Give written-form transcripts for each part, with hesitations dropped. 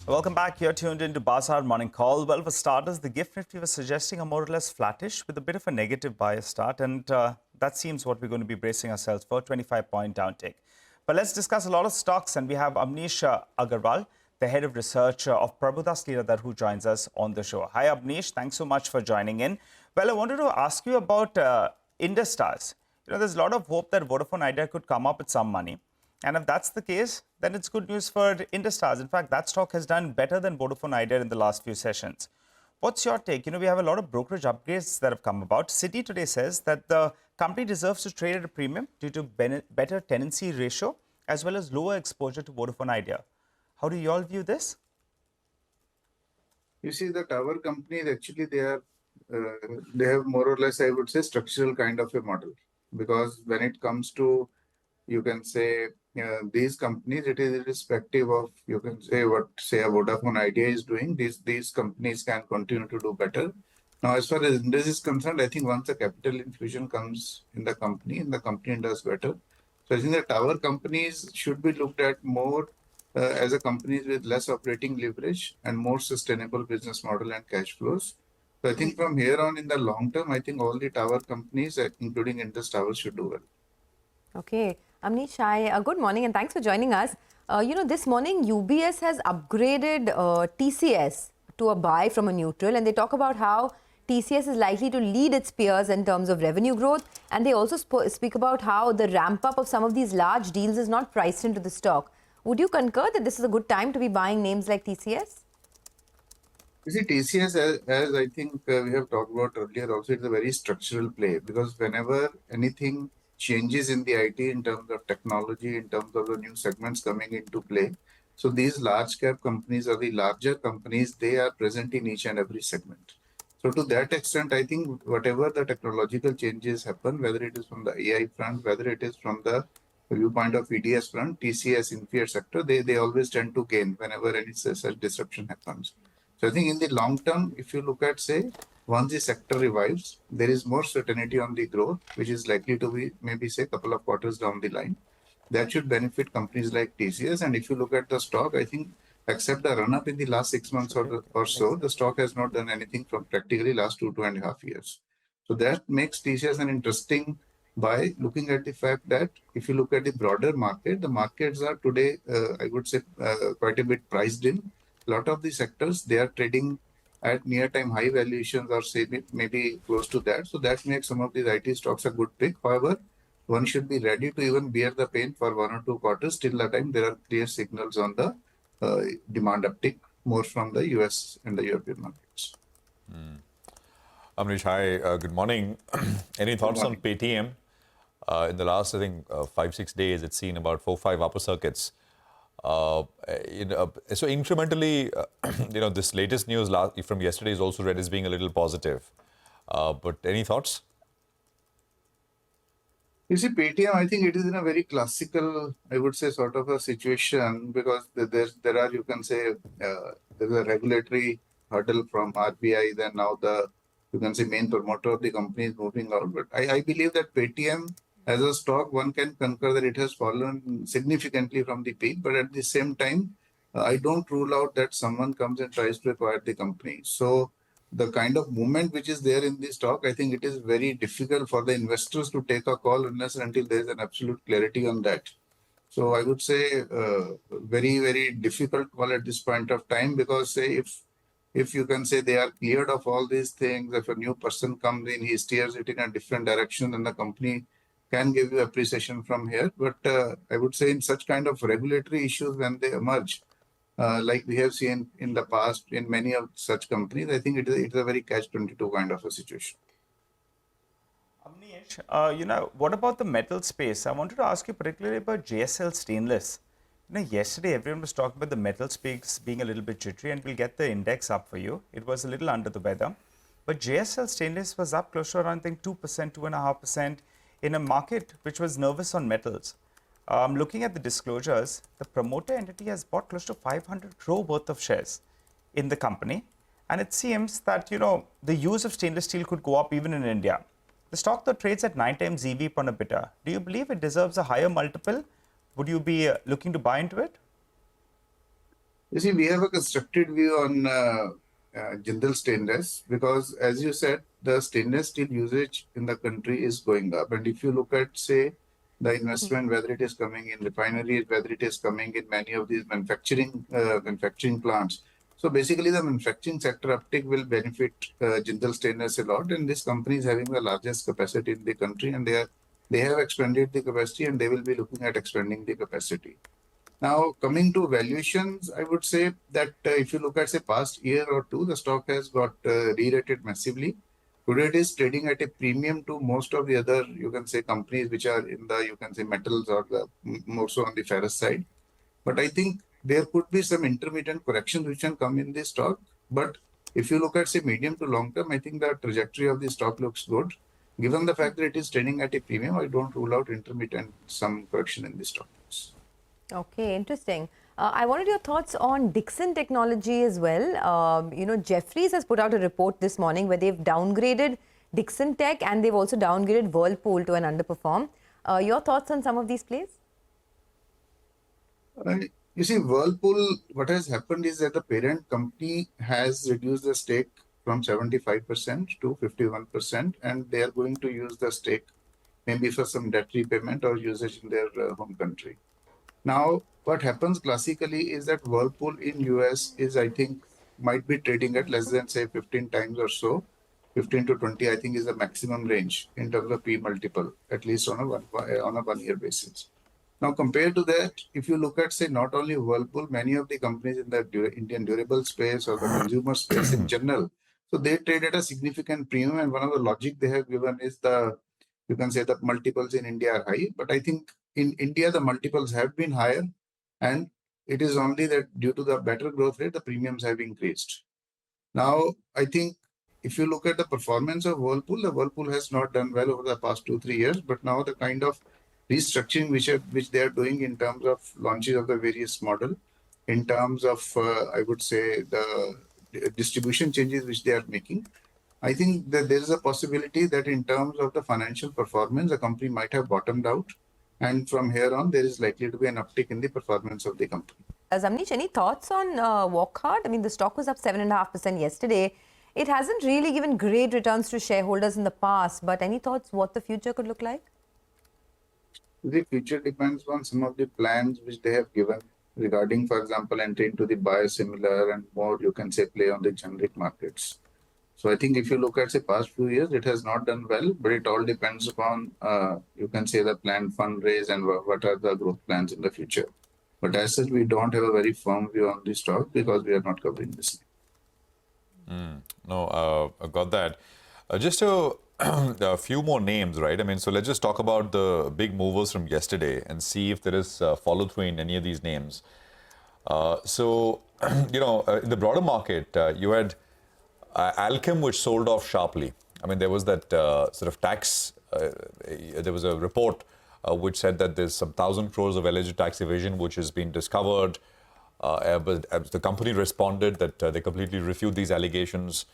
Welcome back. You're tuned into Bazaar Morning Call. Well, for starters, the Gift Nifty was suggesting a more or less flattish with a bit of a negative bias start. And that seems what we're going to be bracing ourselves for, 25-point downtick. But let's discuss a lot of stocks. And we have Amnish Aggarwal, the head of research of Prabhudas Lilladher, who joins us on the show. Hi, Amnish. Thanks so much for joining in. Well, I wanted to ask you about Indus Towers. There's a lot of hope that Vodafone Idea could come up with some money. And if that's the case, then it's good news for Indus Towers. In fact, that stock has done better than Vodafone Idea in the last few sessions. What's your take? We have a lot of brokerage upgrades that have come about. Citi today says that the company deserves to trade at a premium due to better tenancy ratio as well as lower exposure to Vodafone Idea. How do you all view this? You see, the tower companies actually they have more or less, I would say, structural kind of a model, because when it comes to, you can say, these companies, it is irrespective of, you can say, what say a Vodafone Idea is doing. These companies can continue to do better. Now, as far as Indus is concerned, I think once the capital infusion comes in the company does better. So I think the tower companies should be looked at more as a companies with less operating leverage and more sustainable business model and cash flows. So I think from here on in the long term, I think all the tower companies, including Indus Towers, should do well. Okay. Amnish, good morning and thanks for joining us. This morning UBS has upgraded TCS to a buy from a neutral, and they talk about how TCS is likely to lead its peers in terms of revenue growth, and they also speak about how the ramp up of some of these large deals is not priced into the stock. Would you concur that this is a good time to be buying names like TCS? You see, TCS, as I think we have talked about earlier also, it's a very structural play, because whenever anything changes in the IT in terms of technology, in terms of the new segments coming into play, so these large cap companies or the larger companies, they are present in each and every segment. So to that extent, I think whatever the technological changes happen, whether it is from the AI front, whether it is from the viewpoint of EDS front, TCS, Infiat sector, they always tend to gain whenever any such disruption happens. So I think in the long term, if you look at, say, once the sector revives, there is more certainty on the growth, which is likely to be maybe, say, a couple of quarters down the line. That should benefit companies like TCS. And if you look at the stock, I think except the run-up in the last 6 months or so, the stock has not done anything from practically last 2.5 years. So that makes TCS an interesting buy, looking at the fact that if you look at the broader market, the markets are today, I would say, quite a bit priced in. A lot of the sectors, they are trading at near-time high valuations or say maybe close to that. So that makes some of these IT stocks a good pick. However, one should be ready to even bear the pain for 1 or 2 quarters till the time there are clear signals on the demand uptick more from the US and the European markets. Amnish, hi, good morning. Any thoughts on Paytm? In the last, I think, 5-6 days, it's seen about 4-5 upper circuits. So incrementally, this latest news from yesterday is also read as being a little positive. But any thoughts? You see, Paytm, I think it is in a very classical, I would say, sort of a situation, because there are, you can say, there's a regulatory hurdle from RBI, then now you can say, main promoter of the company is moving out. But I believe that Paytm, as a stock, one can concur that it has fallen significantly from the peak, but at the same time, I don't rule out that someone comes and tries to acquire the company. So the kind of movement which is there in the stock, I think it is very difficult for the investors to take a call unless and until there is an absolute clarity on that. So I would say very, very difficult call at this point of time, because say if you can say they are cleared of all these things, if a new person comes in, he steers it in a different direction, then the company can give you appreciation from here. But I would say in such kind of regulatory issues, when they emerge, like we have seen in the past in many of such companies, I think it is a very catch-22 kind of a situation. Amnish, what about the metal space? I wanted to ask you particularly about JSL Stainless. Yesterday everyone was talking about the metal space being a little bit jittery, and we'll get the index up for you. It was a little under the weather. But JSL Stainless was up close to around, I think, 2%, 2.5%. in a market which was nervous on metals. Looking at the disclosures, the promoter entity has bought close to 500 crore worth of shares in the company. And it seems that, the use of stainless steel could go up even in India. The stock though trades at 9 times EV upon EBITDA. Do you believe it deserves a higher multiple? Would you be looking to buy into it? You see, we have a constructed view on Jindal Stainless because, as you said, the stainless steel usage in the country is going up. And if you look at, say, the investment, whether it is coming in refineries, whether it is coming in many of these manufacturing plants. So basically, the manufacturing sector uptick will benefit Jindal Stainless a lot. And this company is having the largest capacity in the country, and they have expanded the capacity, and they will be looking at expanding the capacity. Now, coming to valuations, I would say that if you look at, say, past year or two, the stock has got re-rated massively. Today, it is trading at a premium to most of the other, you can say, companies which are in the, you can say, metals or the more so on the ferrous side. But I think there could be some intermittent corrections which can come in this stock. But if you look at, say, medium to long term, I think the trajectory of the stock looks good. Given the fact that it is trading at a premium, I don't rule out intermittent some correction in the stock. Okay, interesting. I wanted your thoughts on Dixon Technology as well. Jefferies has put out a report this morning where they've downgraded Dixon Tech and they've also downgraded Whirlpool to an underperform. Your thoughts on some of these plays? You see, Whirlpool, what has happened is that the parent company has reduced the stake from 75% to 51%, and they are going to use the stake maybe for some debt repayment or usage in their home country. Now, what happens classically is that Whirlpool in US is, I think, might be trading at less than, say, 15 times or so. 15 to 20, I think, is the maximum range in terms of P multiple, at least on a 1 year basis. Now, compared to that, if you look at, say, not only Whirlpool, many of the companies in the Indian durable space or the consumer space in general, so they trade at a significant premium. And one of the logic they have given is you can say that multiples in India are high. But I think in India, the multiples have been higher. And it is only that due to the better growth rate, the premiums have increased. Now, I think if you look at the performance of Whirlpool, the Whirlpool has not done well over the past 2-3 years. But now the kind of restructuring which they are doing in terms of launches of the various model, in terms of, I would say, the distribution changes which they are making, I think that there is a possibility that in terms of the financial performance, the company might have bottomed out. And from here on, there is likely to be an uptick in the performance of the company. Amnish, any thoughts on Wockhardt? I mean, the stock was up 7.5% yesterday. It hasn't really given great returns to shareholders in the past, but any thoughts what the future could look like? The future depends on some of the plans which they have given regarding, for example, entry into the biosimilar and more, you can say, play on the generic markets. So I think if you look at the past few years, it has not done well, but it all depends upon, you can say, the planned fundraise and what are the growth plans in the future. But as such, we don't have a very firm view on the stock because we are not covering this. No, I got that. Just a few more names, right? I mean, so let's just talk about the big movers from yesterday and see if there is follow through in any of these names. In the broader market, you had Alchem, which sold off sharply. I mean, there was that sort of tax, there was a report which said that there's some 1,000 crores of alleged tax evasion which has been discovered. But the company responded that they completely refute these allegations.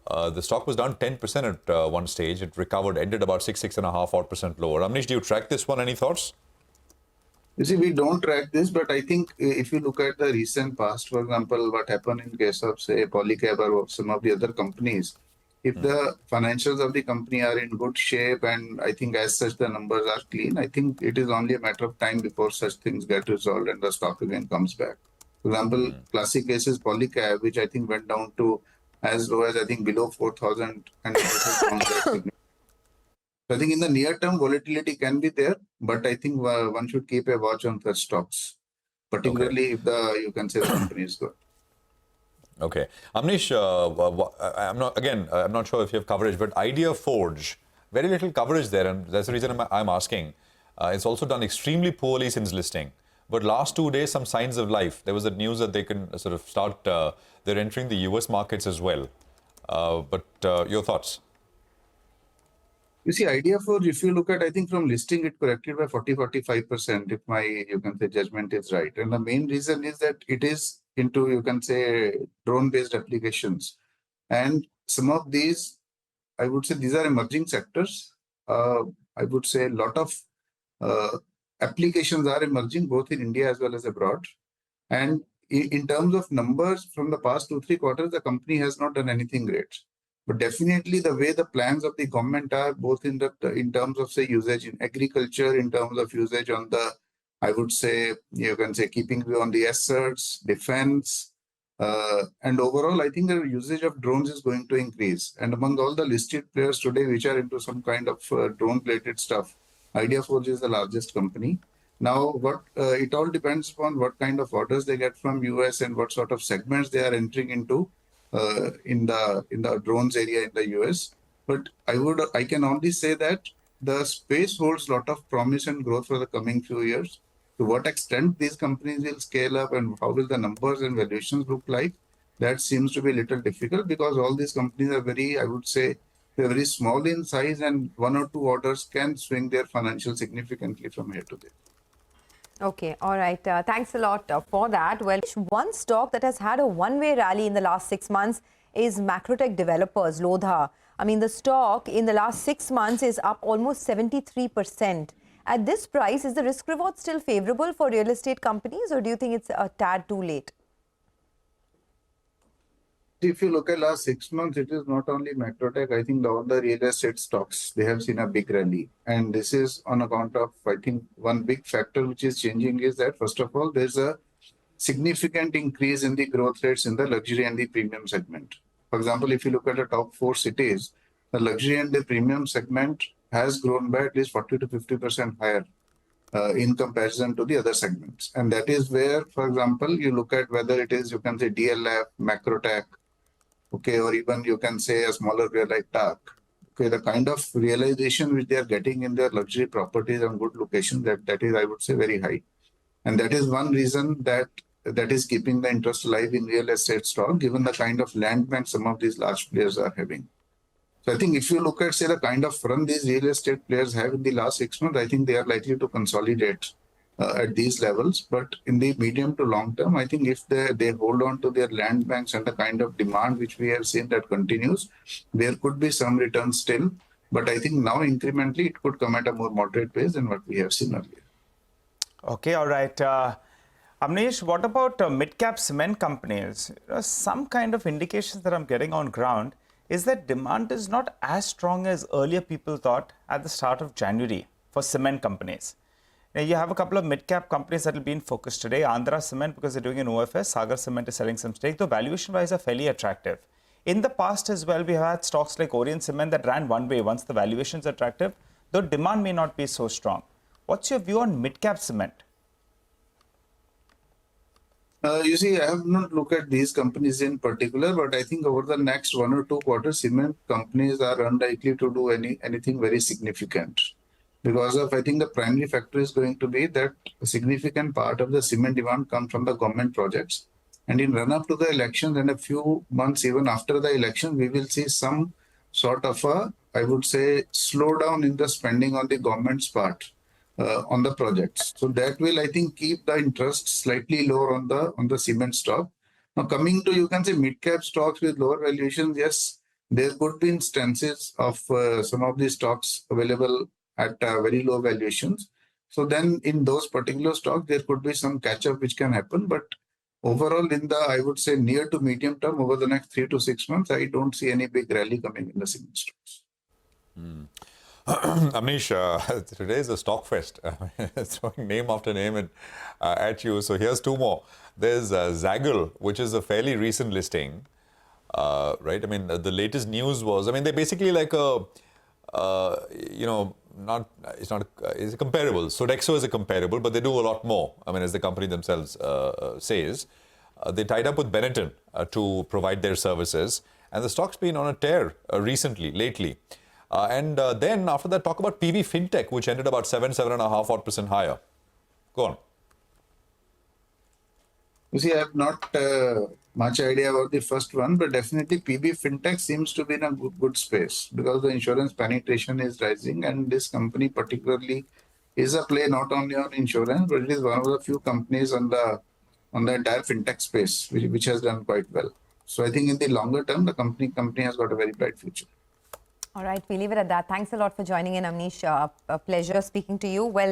The stock was down 10% at one stage. It recovered, ended about 6.5% lower. Amnish, do you track this one? Any thoughts? You see, we don't track this, but I think if you look at the recent past, for example, what happened in case of, say, Polycab or some of the other companies, if the financials of the company are in good shape and I think as such the numbers are clean, I think it is only a matter of time before such things get resolved and the stock again comes back. For example, classic cases Polycab, which I think went down to as low as I think below 4,000 and it has gone back significantly. So I think in the near term, volatility can be there, but I think one should keep a watch on such stocks, particularly if you can say the company is good. Okay. Amnish, I'm not sure if you have coverage, but Idea Forge, very little coverage there, and that's the reason I'm asking. It's also done extremely poorly since listing. But last 2 days, some signs of life. There was that news that they can sort of start, they're entering the US markets as well. But your thoughts? You see, Idea Forge, if you look at, I think from listing, it corrected by 40-45%, if my, you can say, judgment is right. And the main reason is that it is into, you can say, drone-based applications. And some of these, I would say, these are emerging sectors. I would say a lot of applications are emerging both in India as well as abroad. And in terms of numbers from the past 2-3 quarters, the company has not done anything great. But definitely the way the plans of the government are, both in terms of say usage in agriculture, in terms of usage on the, I would say, you can say keeping view on the assets, defense, and overall, I think the usage of drones is going to increase. And among all the listed players today, which are into some kind of drone-related stuff, Idea Forge is the largest company. Now, what it all depends upon what kind of orders they get from US and what sort of segments they are entering into in the drones area in the US. But I can only say that the space holds a lot of promise and growth for the coming few years. To what extent these companies will scale up and how will the numbers and valuations look like, that seems to be a little difficult because all these companies are very, I would say, they're very small in size and 1 or 2 orders can swing their financials significantly from here to there. Okay, all right. Thanks a lot for that. Well, one stock that has had a one-way rally in the last 6 months is Macrotech Developers, Lodha. I mean, the stock in the last 6 months is up almost 73%. At this price, is the risk reward still favorable for real estate companies, or do you think it's a tad too late? If you look at last 6 months, it is not only Macrotech. I think all the real estate stocks, they have seen a big rally. And this is on account of, I think, one big factor which is changing is that, first of all, there's a significant increase in the growth rates in the luxury and the premium segment. For example, if you look at the top 4 cities, the luxury and the premium segment has grown by at least 40 to 50% higher in comparison to the other segments. And that is where, for example, you look at whether it is, you can say DLF, Macrotech, okay, or even you can say a smaller player like TAC. Okay, the kind of realization which they are getting in their luxury properties and good locations, that is, I would say, very high. And that is one reason that is keeping the interest alive in real estate stock, given the kind of land bank some of these large players are having. So I think if you look at, say, the kind of run these real estate players have in the last 6 months, I think they are likely to consolidate at these levels. But in the medium to long term, I think if they hold on to their land banks and the kind of demand which we have seen that continues, there could be some return still. But I think now incrementally it could come at a more moderate pace than what we have seen earlier. Okay, all right. Amnish, what about mid-cap cement companies? Some kind of indications that I'm getting on ground is that demand is not as strong as earlier people thought at the start of January for cement companies. Now, you have a couple of mid-cap companies that will be in focus today. Andhra Cement, because they're doing an OFS. Sagar Cement is selling some stake, though valuation-wise are fairly attractive. In the past as well, we have had stocks like Orient Cement that ran one way once the valuations are attractive, though demand may not be so strong. What's your view on mid-cap cement? You see, I have not looked at these companies in particular, but I think over the next 1 or 2 quarters, cement companies are unlikely to do anything very significant. Because of, I think the primary factor is going to be that a significant part of the cement demand comes from the government projects. And in run-up to the elections and a few months even after the election, we will see some sort of a, I would say, slowdown in the spending on the government's part. On the projects. So that will, I think, keep the interest slightly lower on the cement stock. Now coming to, you can say, mid-cap stocks with lower valuations, yes, there could be instances of some of these stocks available at very low valuations. So then in those particular stocks, there could be some catch-up which can happen. But overall, in the, I would say, near to medium term, over the next 3 to 6 months, I don't see any big rally coming in the cement stocks. Amnish, today is a stock fest. Throwing name after name at you. So here's 2 more. There's Zaggle, which is a fairly recent listing, right? I mean, the latest news was, I mean, they're basically like a, it's a comparable. Sodexo is a comparable, but they do a lot more. I mean, as the company themselves says, they tied up with Benetton to provide their services, and the stock's been on a tear lately. And then after that, talk about PB Fintech, which ended about 7.5% higher. Go on. You see, I have not much idea about the first one, but definitely PB Fintech seems to be in a good space because the insurance penetration is rising, and this company particularly is a play not only on insurance, but it is one of the few companies on the entire fintech space which has done quite well. So I think in the longer term, the company has got a very bright future. All right, we leave it at that. Thanks a lot for joining in, Amnish. A pleasure speaking to you. Well.